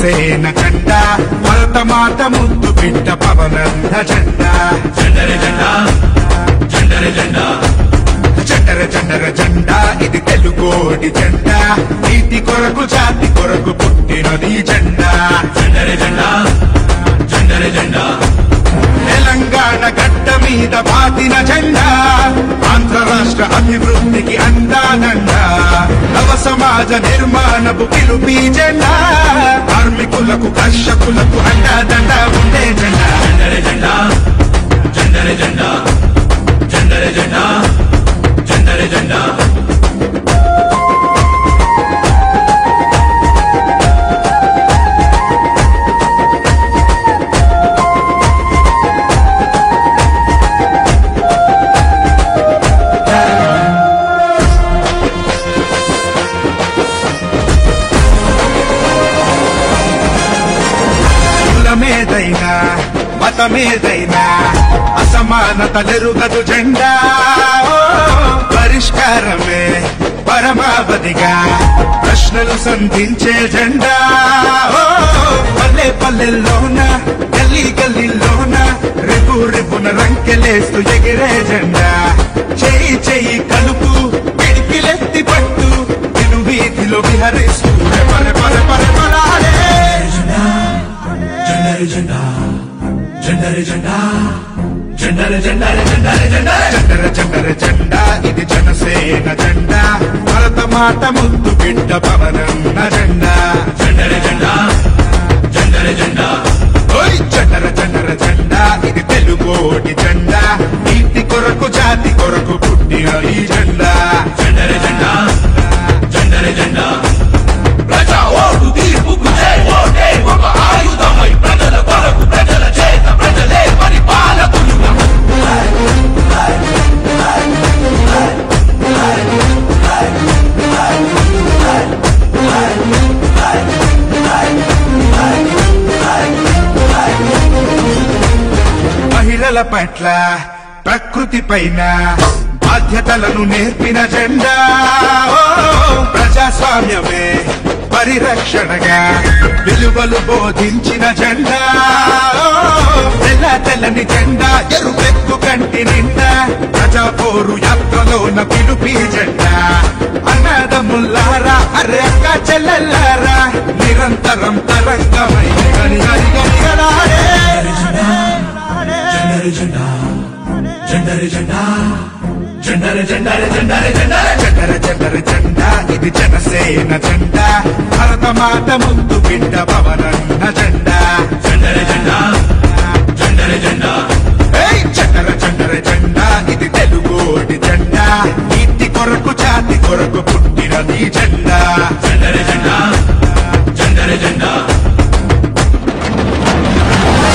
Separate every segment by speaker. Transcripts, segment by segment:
Speaker 1: జనసేన జెండా భరతమాత ముద్దు బిడ్డ పవనంద జెండా
Speaker 2: జెండర జెండా జెండర జెండా
Speaker 1: జెండర జెండర జెండా ఇది తెలుగోడి జెండా నీతి కొరకు జాతి కొరకు పుట్టినది జెండా
Speaker 2: జెండర జెండా జెండర జెండా
Speaker 1: తెలంగాణ గడ్డ మీద బాతిన జెండా ఆంధ్ర రాష్ట్ర అభివృద్ధికి అందానండ నవ సమాజ నిర్మాణపు పిలుపి జెండా కార్మికులకు కర్షకులకు అండాదండ ఉండే జెండా
Speaker 2: జెండర జెండా జెండర జెండా జెండర జెండా జెండర జెండా
Speaker 1: కులమేదైనా మతమేదైనా అసమానతలెరుగదు జెండా పరిష్కారమే పరమావధిగా ప్రశ్నలు సంధించే జెండా పల్లె పల్లెల్లోన గల్లీ గల్లీలోన రేపు రేపున రంకెలేస్తూ ఎగిరే జెండా చెయ్యి చెయ్యి కలుపు పిడికిలెత్తి పట్టు నిన్ను వీధిలో విహరిస్తూ పర పర పర పరాలే
Speaker 2: జెండర జెండా జెండర జెండా జెండర జెండర జెండర జెండర
Speaker 1: జెండర జెండర జెండా ఇది జనసేన జెండా భరతమాత ముద్దు బిడ్డ పవనన్న జెండా
Speaker 2: జెండర జెండా జెండర జెండా
Speaker 1: ఓయ్ జెండర జెండర జెండా ఇది తెలుగోడి జెండా నీతి కొరకు జాతి కొరకు పుట్టిన ఈ జెండా
Speaker 2: జెండర జెండా జెండర జెండా ప్రజా ఓటు తీర్పుకు జై ఓటే ఒక ఆయుధమై ప్రజల కొరకు ప్రజల చేత ప్రజలే పరిపాలకులుగా
Speaker 1: మహిళల పట్ల ప్రకృతి పైన బాధ్యతలను నేర్పిన జెండా ప్రజాస్వామ్యమే పరిరక్షణగా విలువలు బోధించిన జెండా తెల్ల తెల్లని జెండా ఎరుపెక్కు కంటి నిండా ప్రజా పోరు యాత్రలోన పిలుపి జెండా అన్నదమ్ముల్లారా అరే అక్క చెల్లెల్లారా నిరంతరం తరంగమై గని గని గనిగలాడే
Speaker 2: జెండర జెండా జెండర జెండా జెండర జెండర జెండర జెండర
Speaker 1: జెండర జెండర జెండా ఇది జనసేన జెండా భరతమాత ముద్దు బిడ్డ పవనన్న జెండా
Speaker 2: జెండర జెండా జెండర జెండా
Speaker 1: ఏయ్ జెండర జెండర జెండా ఇది తెలుగోడి జెండా నీతి కొరకు జాతి కొరకు పుట్టినది జెండా
Speaker 2: జెండర జెండా జెండర జెండా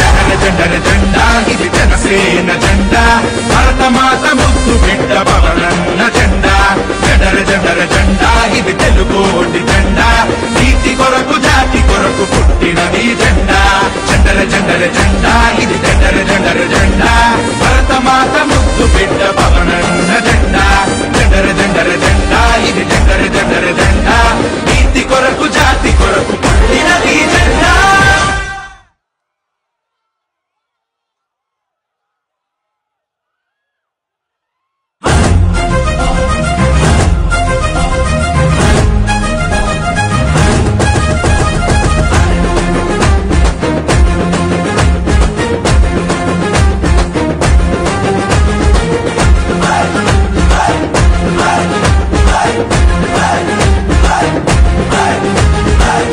Speaker 1: జెండర జెండర జెండా ఇది జనసేన జెండా భరతమాత ముద్దు బిడ్డ పవనన్న జెండా జెండర జెండర జెండా ఇది తెలుగోడి జెండా నీతి కొరకు జాతి కొరకు పుట్టినది జెండా జెండర జెండర జెండా ఇది జెండర జెండర జెండా భరతమాత ముద్దు బిడ్డ పవనన్న జెండా జెండర జెండర జెండా ఇది జెండర జెండర జెండా నీతి కొరకు జాతి కొరకు పుట్టినది జెండా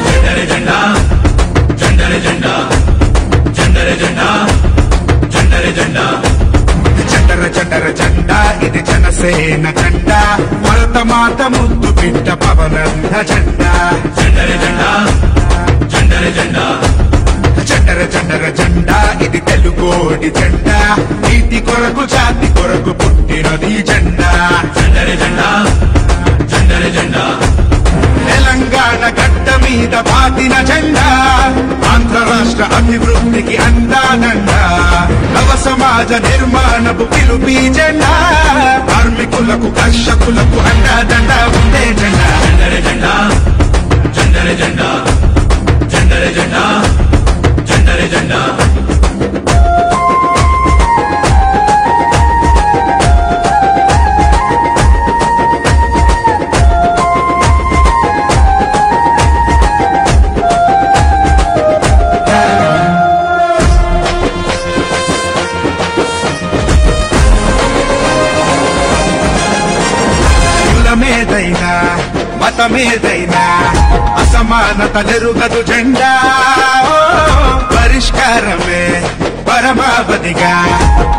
Speaker 2: జెండర జెండా జెండర జెండా జెండర జెండా జెండర జెండా
Speaker 1: జెండర జెండర జెండా ఇది జనసేన జెండా భరతమాత ముద్దు బిడ్డ పవనన్న జెండా
Speaker 2: జెండర జెండా జెండర జెండా
Speaker 1: జెండర జెండర జెండా ఇది తెలుగోడి జెండా నీతి కొరకు జాతి కొరకు పుట్టినది జెండా
Speaker 2: జెండర జెండా జెండర జెండా
Speaker 1: తెలంగాణ గడ్డ మీద బాతిన జెండా ఆంధ్ర రాష్ట్ర అభివృద్ధికి అందానండ నవ సమాజ నిర్మాణపు పిలుపి జెండా కార్మికులకు కర్షకులకు అండాదండ ఉండే జెండా
Speaker 2: జెండర జెండా జెండర జెండా జెండర జెండా
Speaker 1: కులమేదైనా మతమేదైనా అసమానతలెరుగదు జెండా పరిష్కారమే పరమావధిగా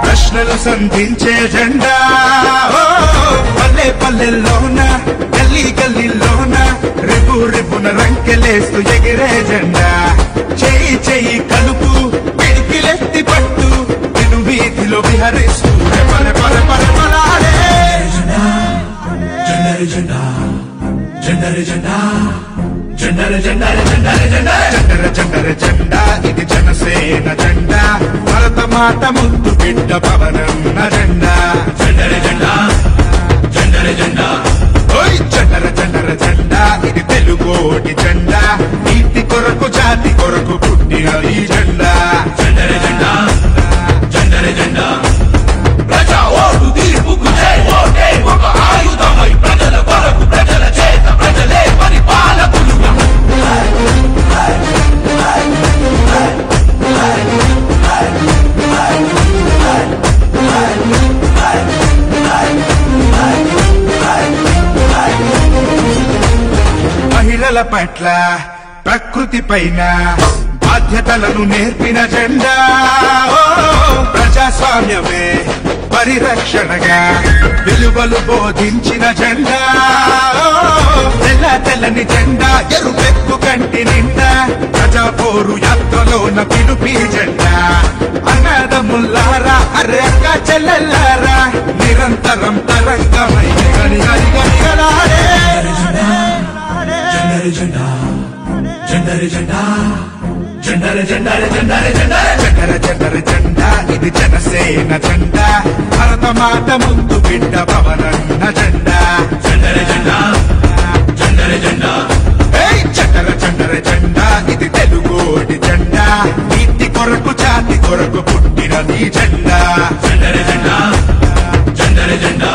Speaker 1: ప్రశ్నలు సంధించే జెండా పల్లె పల్లెల్లోన గల్లీ గల్లీలోన రిపు రిపున రంకెలేస్తూ ఎగిరే జెండా చెయ్యి చెయ్యి కలుపు పిడికిలెత్తి పట్టు నిన్ను వీధిలో విహరిస్తూ పర పర పర పరాడే
Speaker 2: జెండరే జెండా జెండరే జెండా జెండరే జెండరే జెండరే జెండరే
Speaker 1: జెండర జెండర జెండా ఇది జనసేన జెండా భరత మాత ముద్దు బిడ్డ పవనన్న జెండా
Speaker 2: జెండరే జెండా జెండరే జెండా
Speaker 1: ఓయ్ జెండర జెండర జెండా ఇది తెలుగోటి జెండా నీతి కొరకు జాతి కొరకు పుట్టిన ఈ జెండా
Speaker 2: జెండరే జెండా జెండరే జెండా ప్రజా ఓటు తీర్పుకు జై ఓటే ఒక ఆయుధమై ప్రజల కొరకు ప్రజల చేత ప్రజలే పరిపాలకులుగా
Speaker 1: మహిళల పట్ల ప్రకృతి పైన బాధ్యతలను నేర్పిన జెండా ప్రజాస్వామ్యమే పరిరక్షణగా విలువలు బోధించిన జెండా తెల్ల తెల్లని జెండా ఎరుపెక్కు కంటి నిండా ప్రజా పోరు యాత్రలోన పిలుపి జెండా అన్నదముల్లారా అరే అక్క చెల్లెల్లారా నిరంతరం తరంగమై గని గని గనిగలాడే
Speaker 2: జెండరే జెండా జెండరే జెండా జెండరే జెండరే జెండరే జెండరే
Speaker 1: జెండర జెండర జెండా ఇది జనసేన జెండా భరత మాత ముద్దు బిడ్డ పవనన్న జెండా
Speaker 2: జెండరే జెండా జెండరే జెండా
Speaker 1: ఏయ్ జెండర జెండర జెండా ఇది తెలుగోటి జెండా నీతి కొరకు జాతి కొరకు పుట్టిన నీ జెండా
Speaker 2: జెండరే జెండా జెండరే జెండా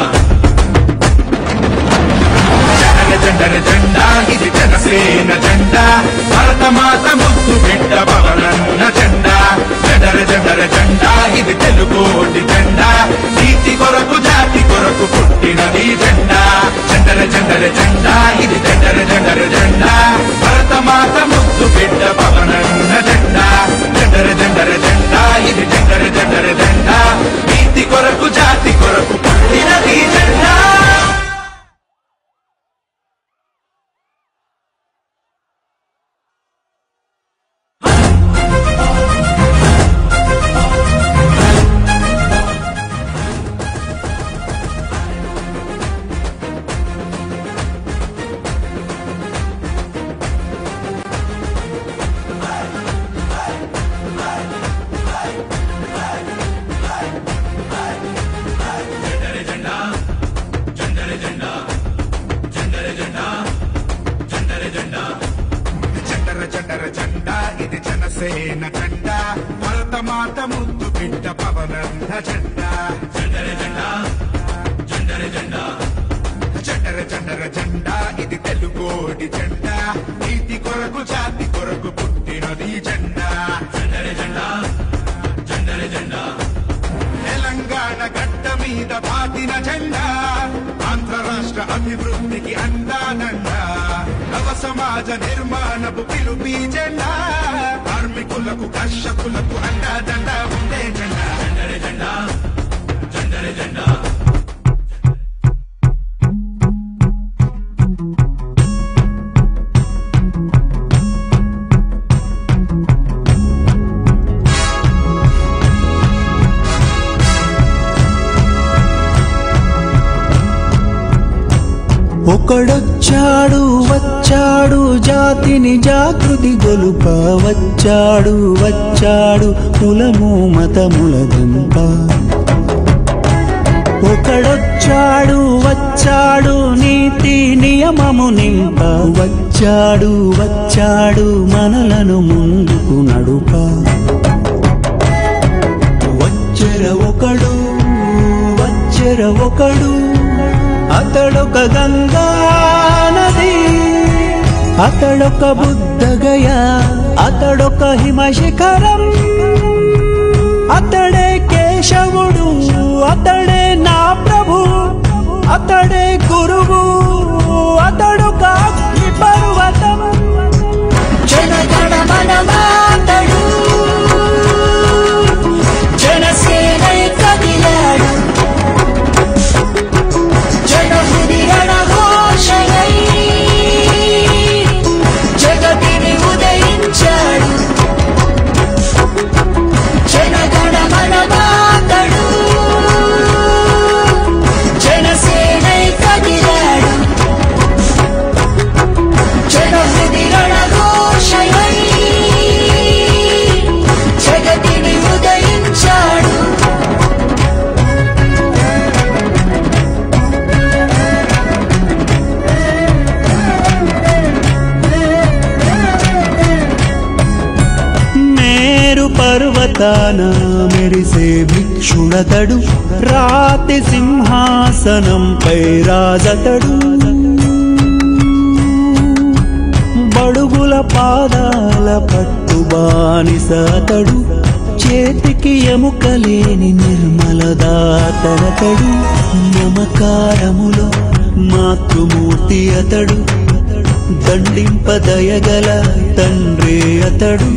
Speaker 1: జెండర జెండర జెండా ఇది జనసేన జెండా భరత మాత ముద్దు బిడ్డ పవనన్న జెండా జెండర జెండర జెండా ఇది తెలుగోటి జెండా నీతి కొరకు జాతి కొరకు పుట్టిన నీ జెండా జెండర జెండర జెండా ఇది జెండర జెండర జెండా భరత మాత ముద్దు బిడ్డ పవనన్న జెండా జెండర జెండర జెండా ఇది జెండర జెండర జెండా నీతి కొరకు జాతి కొరకు పుట్టిన నీ జెండా జెండర జెండర జెండా ఇది జనసేన జెండా భరత మాత ముద్దు బిడ్డ పవనన్న జెండా
Speaker 2: జెండరే జెండా జెండరే జెండా
Speaker 1: జెండర జెండర జెండా ఇది తెలుగోడి జెండా నీతి కొరకు జాతి కొరకు పుట్టిన నీ జెండా
Speaker 2: జెండరే జెండా జెండరే జెండా
Speaker 1: తెలంగాణ గడ్డ మీద పాతిన జెండా ఆంధ్ర రాష్ట్ర అభివృద్ధికి అందానండా నవ సమాజ నిర్మాణపు పిలుపి జెండా కార్మికులకు కర్షకులకు అండాదండ ఉండే జెండా
Speaker 2: జెండరే జెండా జెండరే జెండా
Speaker 3: ఒకడొచ్చాడు వచ్చాడు జాతిని జాగృతి గొలుప వచ్చాడు వచ్చాడు కులము మతముల దంప ఒకడొచ్చాడు వచ్చాడు నీతి నియమము నింప వచ్చాడు వచ్చాడు మనలను ముందుకు నడుప వచ్చెర ఒకడు అతడొక గంగా నది అతడొక బుద్ధగయ అతడొక హిమశిఖరం అతడే కేశవుడు అతడే నా ప్రభు అతడే గురువు రక్తాన మెరిసే భిక్షుడతడు, రాతి సింహాసనంపై రాజతడు. బడుగుల పాదాల పట్టు బానిసతడు, చేతికి ఎముకలేని నిర్మలదాతనతడు. మమకారములో మాతృమూర్తి అతడు, దండింపదయగల తండ్రి అతడు.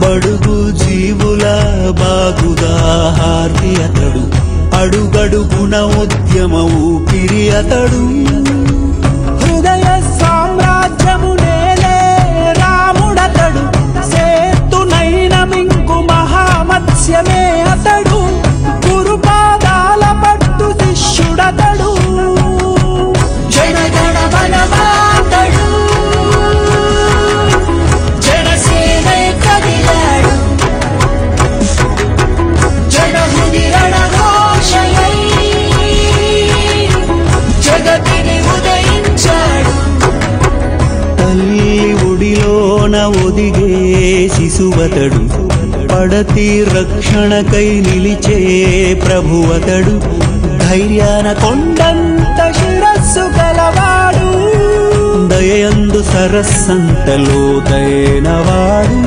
Speaker 3: బడుగు జీవుల బాగుదాహార్తి అతడు, అడుగడుగున ఉద్యమ ఊపిరి అతడు. హృదయ సామ్రాజ్యము నేలే రాముడతడు, సేతునైన మింగు మహామత్స్యమే అతడు. గురుపాదాల పట్టు శిష్యుడతడు, జనగణ వనమాతడు. జనసేనే కదిలాడు, జనహృది రణఘోషయై జగతిని ఉదయించాడు. తల్లి ఒడిలోన ఒదిగే శిశువతడు, పడతి రక్షణకై నిలిచే ప్రభువతడు. ధైర్యాన కొండంత శిరస్సు గలవాడు, దయందు సరస్సంతలో దయనవాడు.